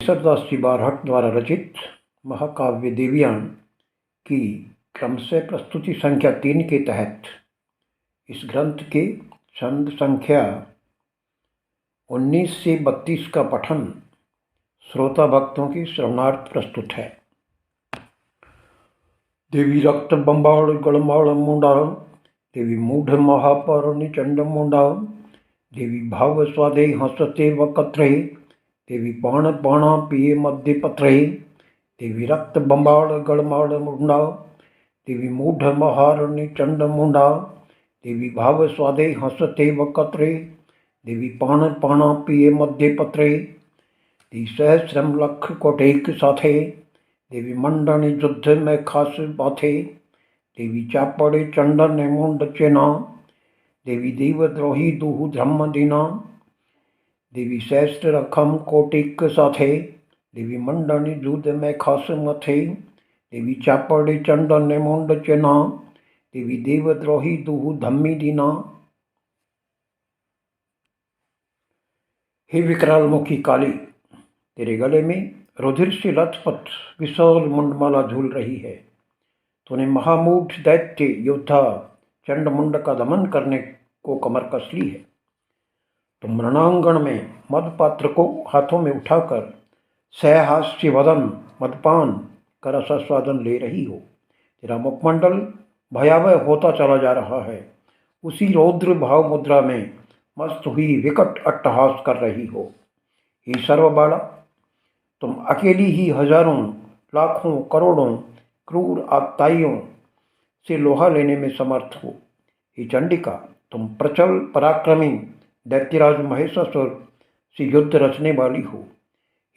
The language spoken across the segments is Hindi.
ईसरदास जी बारहट द्वारा रचित महाकाव्य देवयान की क्रमशः प्रस्तुति संख्या 3 के तहत इस ग्रंथ के छंद संख्या 19 से 32 का पठन श्रोता भक्तों की श्रवणार्थ प्रस्तुत है। देवी रक्त बंबाड़ गणमाड़ मुंडा, देवी मूढ़ महापारणी चंड मुंडा, देवी भाव स्वादे हंसते वकत्रे, देवी बाण बाणा पिए मध्य पत्रे, देवी रक्त बंबाड़ गणमाड़ मुंडा, देवी मूढ़ महारणी चंड मुंडा, देवी भाव स्वादे हंसते वकत्रे, देवी पाण पाणा पिए मध्य पत्रे, दी सहस्रम लख कोटेक साथे, देवी मंडनी युद्ध में खास बाथे, देवी चापड़े चंडन मुंड चेना, देवी देवद्रोही दूह धर्म दीना, देवी सहस्र रखम कोटिक साथे, देवी मंडनी युद्ध में खास मथे, देवी चापड़े चंडन मुंड चेना, देवी देवद्रोही दूह धम्मी दीना। हे विकराल मुखी काली, तेरे गले में रुधिर से लथपथ विशाल मुंडमाला झूल रही है। तूने महामूढ़ दैत्य योद्धा चंड मुंड का दमन करने को कमर कस ली है। तुम रणांगण में मदपात्र को हाथों में उठाकर सहहास्य वदन मदपान कर रसास्वादन ले रही हो। तेरा मुखमंडल भयावह होता चला जा रहा है। उसी रौद्र भाव मुद्रा में मस्त हुई विकट अट्टहास कर रही हो। हे सर्वबाला, तुम अकेली ही हजारों लाखों करोड़ों क्रूर आत्ताइयों से लोहा लेने में समर्थ हो। हे चंडिका, तुम प्रचल पराक्रमी दैत्यराज महेशासुर से युद्ध रचने वाली हो।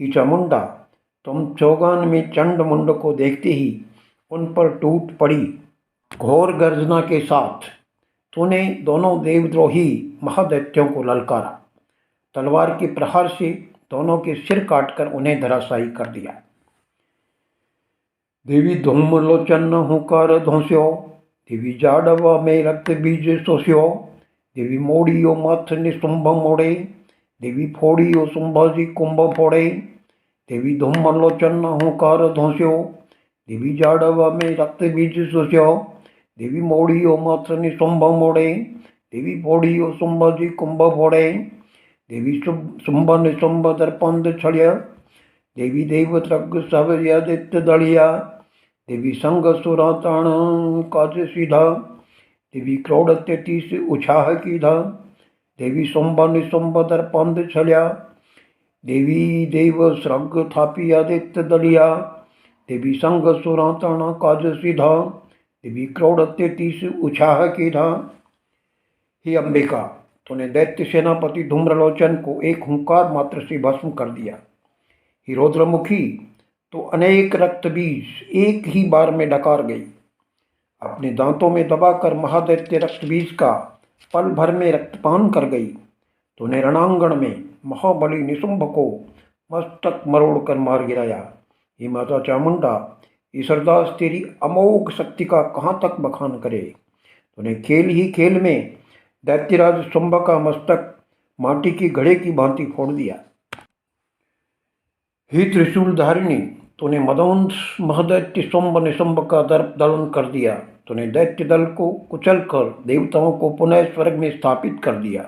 हे चामुंडा, तुम चौगान में चंड मुंड को देखते ही उन पर टूट पड़ी। घोर गर्जना के साथ तूने दोनों देवद्रोही महादैत्यों को ललकारा। तलवार के प्रहार से दोनों के सिर काटकर उन्हें धराशायी कर दिया। देवी धूम्रलोचन हुंकार धोस्यो, देवी जाडवा में रक्त बीज सोस्यो, देवी मोड़ियो मथ निशुंभ मोड़े, देवी फोड़ियो शुंभाजी कुंभ फोड़े, देवी धूम्रलोचन हुंकार धोस्यो, देवी जाडवा में रक्त बीज सोस्यो, देवी मोड़ियो मथ निशुंभ मोड़े, देवी फोड़ियो शुंभाजी कुंभ फोड़े, देवी शुंभ निशुंभ दर्पंद छड़िया, देवी देवत्रग सब आदित्य दलिया, देवी संग सुरा ताण काज सीधा, देवी क्रोड़ 33 उछाह कीधा, देवी शुंभ निशुंभ दर्पंद छलिया, देवी देव स्रग थापी आदित्य दलिया, देवी संग सुरा ताण काज सीधा, देवी क्रोड़ 33 उछाह कीधा। हे अंबिका, तूने दैत्य सेनापति धूम्रलोचन को एक हुंकार मात्र से भस्म कर दिया। हे रौद्रमुखी, तो अनेक रक्त बीज एक ही बार में डकार गई। अपने दांतों में दबाकर महादैत्य रक्त बीज का पल भर में रक्तपान कर गई। तूने रणांगण में महाबली निशुंभ को मस्तक मरोड़ कर मार गिराया। हे माता चामुंडा, ईसरदास तेरी अमोघ शक्ति का कहाँ तक बखान करे। तूने खेल ही खेल में दैत्यराज शुंभ का मस्तक माटी की घड़े की भांति फोड़ दिया। हे त्रिशूल धारिणी, तूने मदोन्ध महदैत्य शुंभ निशुंभ का दलन कर दिया। तूने दैत्य दल को कुचल कर देवताओं को पुनः स्वर्ग में स्थापित कर दिया।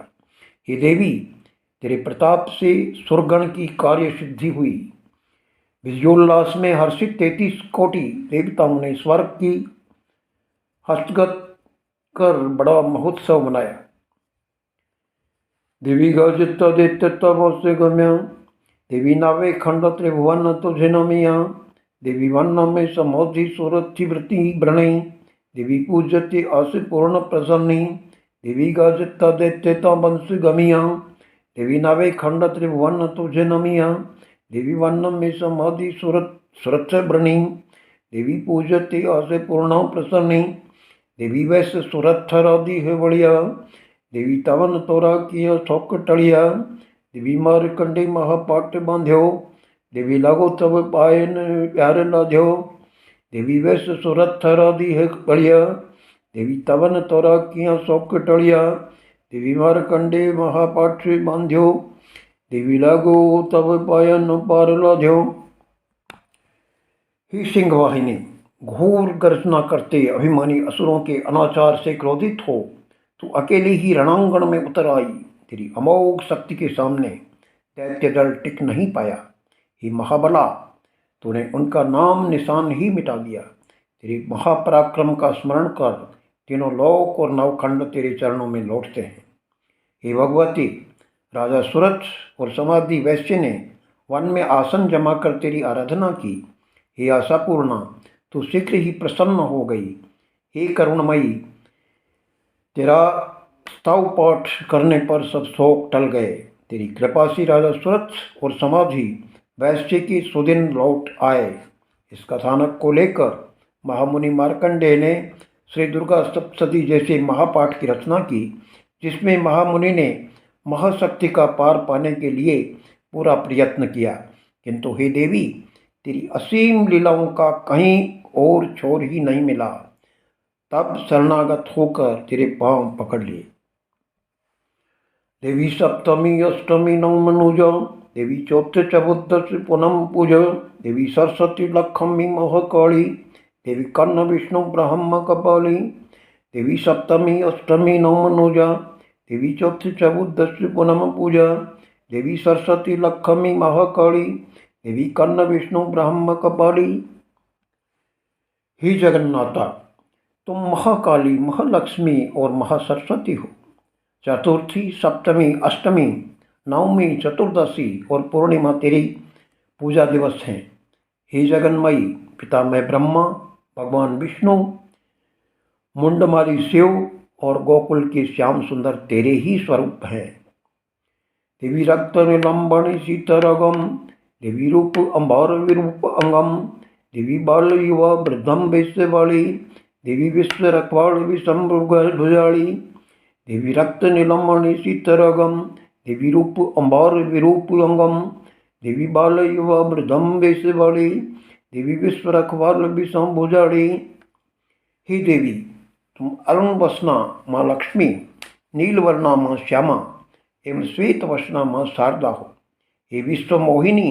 हे देवी, तेरे प्रताप से सुरगण की कार्य सिद्धि हुई। विजयोल्लास में हर्षित 33 कोटि देवताओं ने स्वर्ग की हस्तगत कर बड़ा महोत्सव मनाया। देवी गाजित्य तब से गम्या, देवी नावे खंड त्रिभुवन तुझे नमिया, देवी वन में समोधि सुरथि वृत्ति व्रणे, देवी पूजति आस पूर्ण प्रसन्नी, देवी गाजित्य तब वंश गमिया, देवी नावे खंड त्रिभुवन तुझे नमिया, देवी वन में समाधि सुरथ व्रणी, देवी पूजति आस पूर्ण प्रसन्नी, देवी वैश्य सुरथ राधि है बढ़िया, देवी तवन तोरा किया थोक टलिया, देवी मारकंडे महापाट बांध्यो, देवी लागो तब पायन प्यार लाध्यो, देवी वैश्य सुरथ राधि है बढ़िया, देवी तवन तोरा किया शोक टलिया, देवी मारकंडे महापाट बांध्यो, देवी लागो तब पायन पार लाध्यो। ही सिंहवाहिनी, घोर गर्जना करते अभिमानी असुरों के अनाचार से क्रोधित हो तू अकेली ही रणांगण में उतर आई। तेरी अमोघ शक्ति के सामने दैत्य दल टिक नहीं पाया। ही महाबला, तूने उनका नाम निशान ही मिटा दिया। तेरे महापराक्रम का स्मरण कर तीनों लोक और नवखंड तेरे चरणों में लौटते हैं। हे भगवती, राजा सूरज और समाधि वैश्य ने वन में आसन जमा कर तेरी आराधना की। हे आशापूर्णा, तू शीघ्र ही प्रसन्न हो गई। हे करुणमयी, तेरा स्तव पाठ करने पर सब शोक टल गए। तेरी कृपा से राजा सूरज और समाधि वैश्य के सुदिन लौट आए। इस कथानक को लेकर महामुनि मार्कंडेय ने श्री दुर्गा सप्तशती जैसे महापाठ की रचना की, जिसमें महामुनि ने महाशक्ति का पार पाने के लिए पूरा प्रयत्न किया। किंतु हे देवी, तेरी असीम लीलाओं का कहीं और छोर ही नहीं मिला। तब शरणागत होकर तेरे पांव पकड़ लिए। देवी सप्तमी अष्टमी नवमनुजा, देवी चौथे चतुर्दशी पूनम पूज, देवी सरस्वती लक्ष्मी महाकाली, देवी कर्ण विष्णु ब्रह्म कपाली। देवी सप्तमी अष्टमी नवमनुजा, देवी चौथे चतुर्दशी पूनम पूजा, देवी सरस्वती लक्ष्मी महाकाली, देवी कर्ण विष्णु ब्रह्म कपाली। ही जगन्नाथा, तुम महाकाली, महालक्ष्मी और महासरस्वती हो। चतुर्थी, सप्तमी, अष्टमी, नवमी, चतुर्दशी और पूर्णिमा तेरी पूजा दिवस हैं। हे जगन्मयी, पितामह ब्रह्मा, भगवान विष्णु, मुंडमारी शिव और गोकुल के श्याम सुंदर तेरे ही स्वरूप हैं। देवी रक्त निलंबनी सीतरगम, देवी रूप अंबार विरूप अंगम, देवी बाल युवा वृद्धम वैश्यवाणी, देवी विश्व रखवाड़ विषम भुजाली। देवी रक्त निलंबनी सीतरगम, देवी रूप अंबार विरूप अंगम, देवी बाल युवा वृद्धम वैश्यवाणी, देवी विश्व रखवाड़ विषम भुजाली। हे देवी, तुम अरुण वसना माँ लक्ष्मी, नीलवर्णा माँ श्यामा एवं श्वेत वसना माँ शारदा हो। हे विश्व मोहिनी,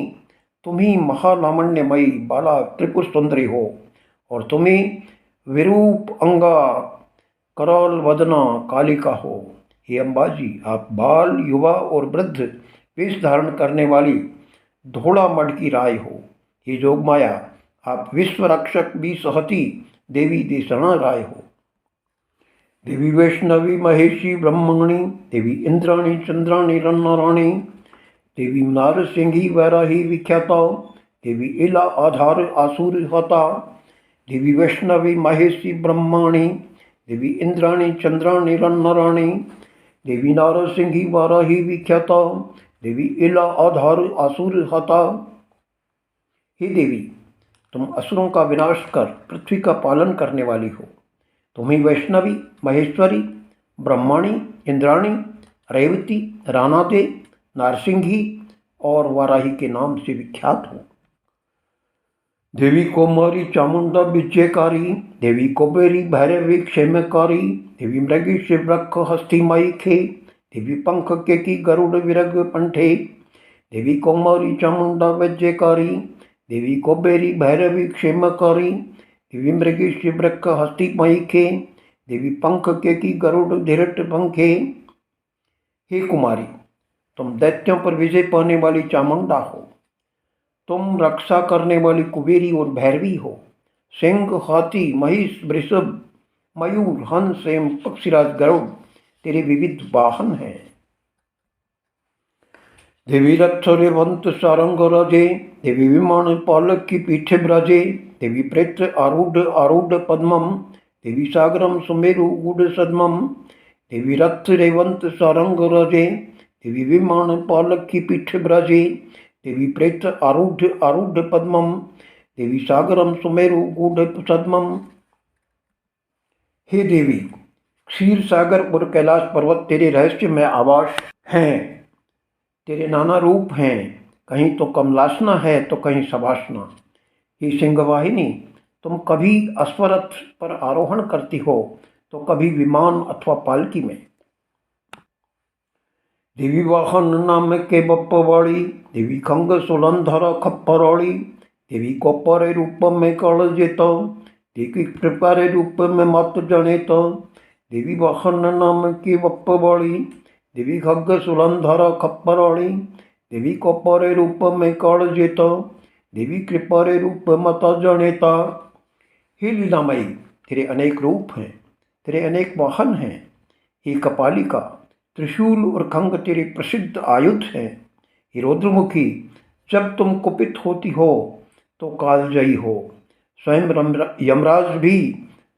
तुम ही महालावण्यमयी बाला त्रिपुर सुंदरी हो और तुम ही विरूप अंगा कराल वदना कालिका हो। हे अम्बाजी, आप बाल, युवा और वृद्ध वेश धारण करने वाली धोड़ा मड की राय हो। हे जोगमाया, आप विश्व रक्षक भी सहती देवी देशरणा राय हो। देवी वैष्णवी महेशी ब्रह्मणी, देवी इंद्राणी चंद्राणी रन्नाराणी, देवी नारसिंही वैराही विख्याता, देवी इला आधार आसुर हता। देवी वैष्णवी महेशी ब्रह्माणी, देवी इंद्राणी चंद्राणी रन्नाराणी, देवी नारसिंही वैराही विख्याता, देवी इला आधार आसुर हता। हे देवी, तुम असुरों का विनाश कर पृथ्वी का पालन करने वाली हो। तुम ही वैष्णवी, महेश्वरी, ब्रह्माणी, इंद्राणी, रेवती, रानादे, नारसिंही और वाराही के नाम से विख्यात हो। देवी कौमारी चामुंडा विजयकारी, देवी कुबेरी भैरवी क्षेमकारी, देवी मृगीश वृक्ष हस्तिमयी खे, देवी पंख केकी गरुड़ विरग पंठे। देवी कौमारी चामुंडा विजयकारी, देवी कुबेरी भैरवी क्षेमकारी, देवी मृगीश वृक्ष हस्तिमयी खे, देवी पंख केकी गरुड़ धीरट पंखे। हे कुमारी, तुम दैत्यों पर विजय पाने वाली चामुंडा हो। तुम रक्षा करने वाली कुबेरी और भैरवी हो। सिंह, हाथी, महिष, वृषभ, मयूर, हंस एवं पक्षीराज गरुड़ तेरे विविध वाहन हैं। देवी रथ रेवंत सारंग राजे, देवी विमान पालक की पीठे ब्राजे, देवी प्रेत आरूढ़ आरूढ़ पद्मम, देवी सागरम सुमेरु गूढ़ सद्मम। देवी रथ रेवंत सारंग राजे, देवी विमान पालक की पीठ ब्राजे, देवी प्रेत आरूढ़ आरूढ़ पद्मम, देवी सागरम सुमेरु गूढ़ सद्मम। हे देवी, क्षीर सागर और कैलाश पर्वत तेरे रहस्य में आवास हैं। तेरे नाना रूप हैं, कहीं तो कमलासना है तो कहीं सवासना। हे सिंहवाहिनी, तुम कभी अश्वरथ पर आरोहण करती हो तो कभी विमान अथवा पालकी में। देवी वाहन नाम के बप्पवाड़ी, देवी खंग सुलंधर खप्परौड़ी, देवी कोपर रूप में कलजित, देवी कृपारे रूप में मत जनित, देवी वाहन नाम की बप्पवाड़ी, देवी खंग सुलंधर खप्परौड़ी, देवी कोपर रूप में कलजित, देवी कृपारे रूप मत जनिता। हे लीलामयी, तेरे अनेक रूप हैं, तेरे अनेक वाहन हैं। हे कपालिका, त्रिशूल और खंग तेरे प्रसिद्ध आयुध हैं। हे रुद्रमुखी, जब तुम कुपित होती हो तो कालजयी हो। स्वयं यमराज भी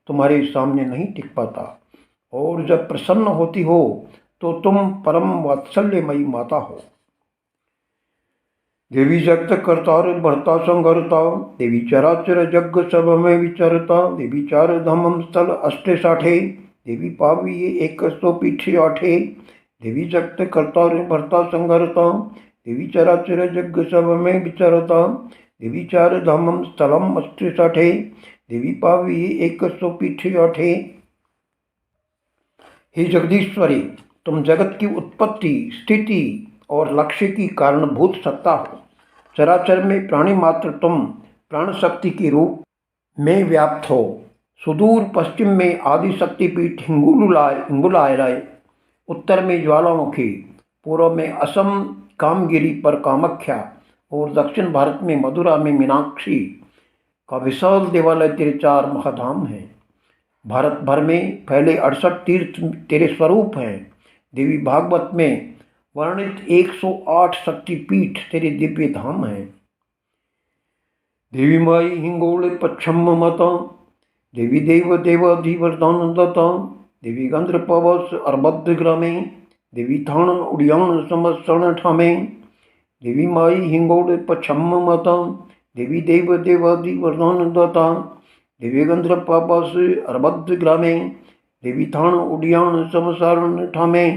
तुम्हारे सामने नहीं टिक पाता, और जब प्रसन्न होती हो तो तुम परम वात्सल्यमयी माता हो। देवी जगत करतार भरता संगरता, देवी चराचर जग सब में विचरता, देवी चार धामम स्थल अष्टे साठे, देवी पावी एक सौ पीठे आठे, देवी जगत करतार भरता संगरता, देवी चराचर जग सब में विचरता, देवी चार धामम स्थलम अष्टे साठे, देवी पावी एक सौ पीठे आठे। हे जगदीश्वरी, तुम जगत की उत्पत्ति, स्थिति और लक्ष्य की कारणभूत सत्ता हो। चराचर में प्राणी मात्र तुम प्राण शक्ति के रूप में व्याप्त हो। सुदूर पश्चिम में आदि शक्तिपीठ हिंगुलायराय, उत्तर में ज्वालामुखी, पूर्व में असम कामगिरी पर कामाख्या, और दक्षिण भारत में मथुरा में मीनाक्षी का विशाल देवालय तेरे चार महाधाम हैं। भारत भर में फैले 68 तीर्थ तेरे स्वरूप हैं। देवी भागवत में वर्णित 108 शक्तिपीठ तेरे दिव्य धाम हैं। देवी माई हिंगोल पच्छम मता, देवी देव देवाधिवरदान दत्ता, देवी गंध्र पवस अर्बद्ध ग्रामे, देवी थान उड़ियान समस्तण ठामे, देवी माई हिंगोल पच्छम मता, देवी देव देवाधिवरदान दत्ता, देवी गंध्र पवस अर्बद्ध ग्रामे, देवी थान उड़ियान समसारण ठामे।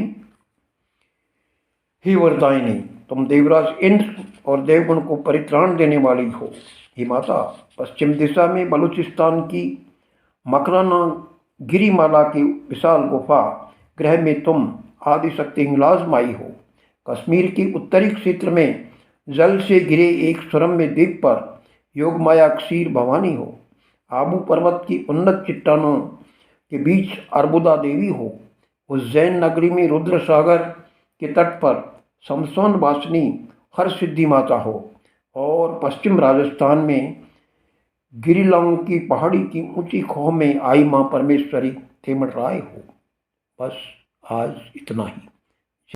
हे वरदायिनी, तुम देवराज इंद्र और देवगण को परित्राण देने वाली हो। हे माता, पश्चिम दिशा में बलूचिस्तान की मकराना गिरिमाला की विशाल गुफा ग्रह में तुम आदिशक्ति हिंगलाज माई हो। कश्मीर के उत्तरी क्षेत्र में जल से घिरे एक सुरम्य द्वीप पर योगमाया क्षीर भवानी हो। आबू पर्वत की उन्नत चट्टानों के बीच अर्बुदा देवी हो। उज्जैन नगरी में रुद्र सागर के तट पर समसोन वासिनी हर सिद्धि माता हो, और पश्चिम राजस्थान में गिरिलांग की पहाड़ी की ऊंची खोह में आई माँ परमेश्वरी थेमड़ राय हो। बस आज इतना ही।